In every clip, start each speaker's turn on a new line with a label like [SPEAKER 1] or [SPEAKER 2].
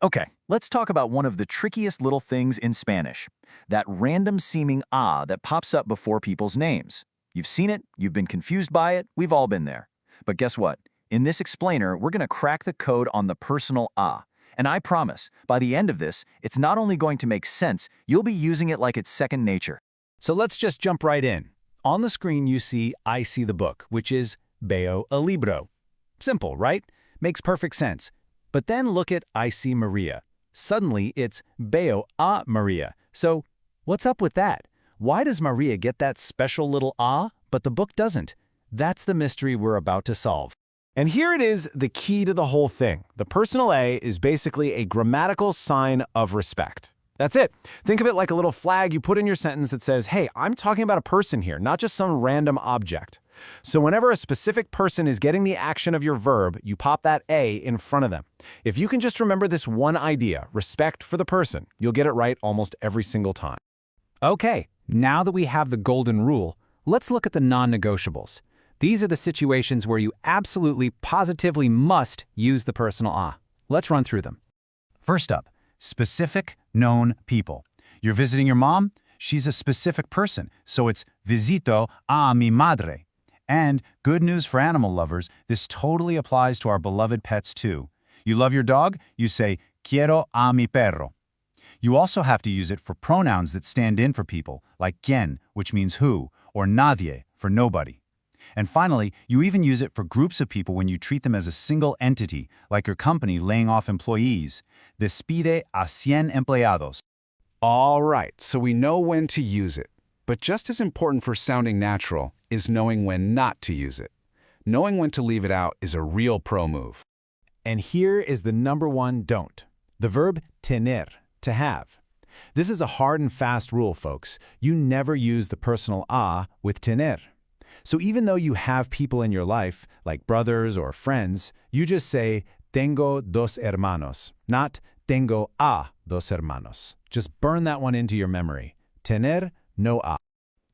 [SPEAKER 1] Okay, let's talk about one of the trickiest little things in Spanish. That random seeming that pops up before people's names. You've seen it, you've been confused by it, we've all been there. But guess what? In this explainer, we're going to crack the code on the personal And I promise, by the end of this, it's not only going to make sense, you'll be using it like it's second nature.
[SPEAKER 2] So let's just jump right in. On the screen you see I see the book, which is veo el libro. Simple, right? Makes perfect sense. But then look at I see Maria. Suddenly it's veo a Maria. So what's up with that? Why does Maria get that special little but the book doesn't? That's the mystery we're about to solve.
[SPEAKER 3] And here it is, the key to the whole thing. The personal A is basically a grammatical sign of respect. That's it. Think of it like a little flag you put in your sentence that says, hey, I'm talking about a person here, not just some random object. So whenever a specific person is getting the action of your verb, you pop that A in front of them. If you can just remember this one idea, respect for the person, you'll get it right almost every single time.
[SPEAKER 2] Okay, now that we have the golden rule, let's look at the non-negotiables. These are the situations where you absolutely, positively must use the personal a. Let's run through them.
[SPEAKER 1] First up, specific, known people. You're visiting your mom? She's a specific person, so it's visito a mi madre. And good news for animal lovers, this totally applies to our beloved pets too. You love your dog? You say, quiero a mi perro. You also have to use it for pronouns that stand in for people, like quien, which means who, or nadie, for nobody. And finally, you even use it for groups of people when you treat them as a single entity, like your company laying off employees. Despide a 100 empleados.
[SPEAKER 4] All right, so we know when to use it. But just as important for sounding natural is knowing when not to use it. Knowing when to leave it out is a real pro move.
[SPEAKER 3] And here is the number one don't. The verb tener, to have. This is a hard and fast rule, folks. You never use the personal a with tener. So even though you have people in your life, like brothers or friends, you just say, tengo dos hermanos, not tengo a dos hermanos. Just burn that one into your memory. Tener, no a.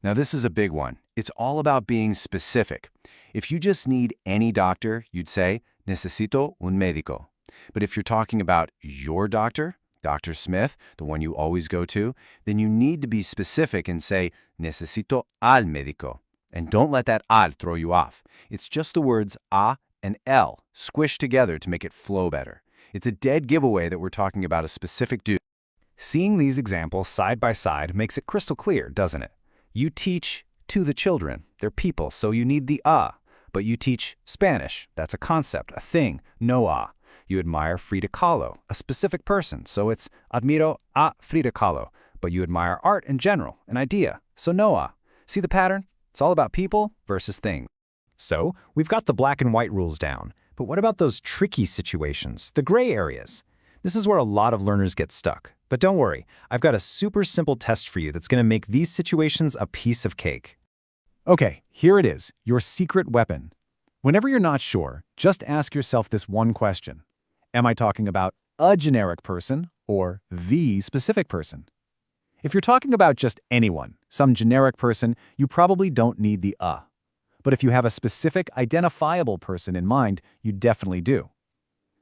[SPEAKER 5] Now this is a big one. It's all about being specific. If you just need any doctor, you'd say, necesito un médico. But if you're talking about your doctor, Dr. Smith, the one you always go to, then you need to be specific and say, necesito al médico. And don't let that al throw you off. It's just the words a and el squished together to make it flow better. It's a dead giveaway that we're talking about a specific dude.
[SPEAKER 2] Seeing these examples side by side makes it crystal clear, doesn't it? You teach to the children. They're people, so you need the a. But you teach Spanish. That's a concept, a thing, no a. You admire Frida Kahlo, a specific person, so it's admiro a Frida Kahlo. But you admire art in general, an idea, so no a. See the pattern? It's all about people versus things.
[SPEAKER 3] So, we've got the black and white rules down. But what about those tricky situations, the gray areas? This is where a lot of learners get stuck. But don't worry, I've got a super simple test for you that's going to make these situations a piece of cake. Okay, here it is, your secret weapon. Whenever you're not sure, just ask yourself this one question. Am I talking about a generic person or the specific person? If you're talking about just anyone, some generic person, you probably don't need the a. But if you have a specific, identifiable person in mind, you definitely do.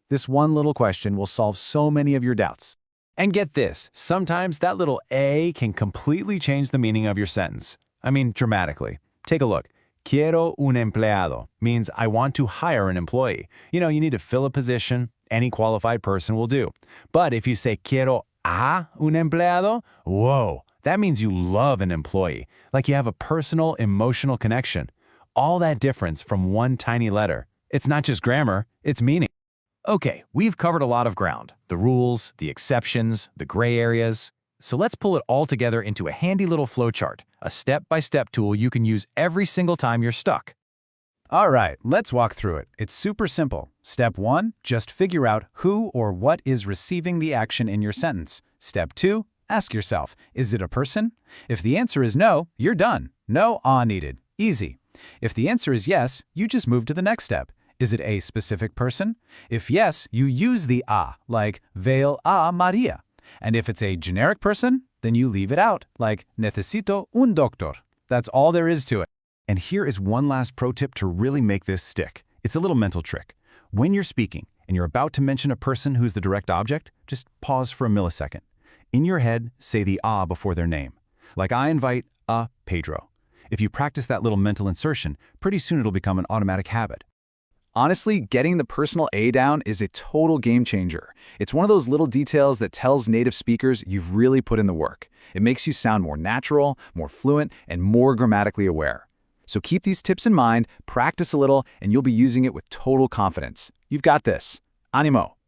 [SPEAKER 3] This one little question will solve so many of your doubts. And get this, sometimes that little a can completely change the meaning of your sentence. I mean, dramatically. Take a look. Quiero un empleado means I want to hire an employee. You know, you need to fill a position. Any qualified person will do. But if you say quiero a un empleado, whoa, that means you love an employee, like you have a personal, emotional connection. All that difference from one tiny letter. It's not just grammar, it's meaning. Okay, we've covered a lot of ground. The rules, the exceptions, the gray areas. So let's pull it all together into a handy little flowchart, a step-by-step tool you can use every single time you're stuck. All right, let's walk through it. It's super simple. Step 1, just figure out who or what is receiving the action in your sentence. Step 2, ask yourself, is it a person? If the answer is no, you're done. No a needed. Easy. If the answer is yes, you just move to the next step. Is it a specific person? If yes, you use the a, like veo a Maria. And if it's a generic person, then you leave it out, like necesito un doctor. That's all there is to it. And here is one last pro tip to really make this stick. It's a little mental trick. When you're speaking,
[SPEAKER 1] and you're about to mention a person who's the direct object, just pause for a millisecond. In your head, say the ah before their name. Like I invite Pedro. If you practice that little mental insertion, pretty soon it'll become an automatic habit.
[SPEAKER 2] Honestly, getting the personal A down is a total game changer. It's one of those little details that tells native speakers you've really put in the work. It makes you sound more natural, more fluent, and more grammatically aware. So keep these tips in mind, practice a little, and you'll be using it with total confidence. You've got this. Ánimo!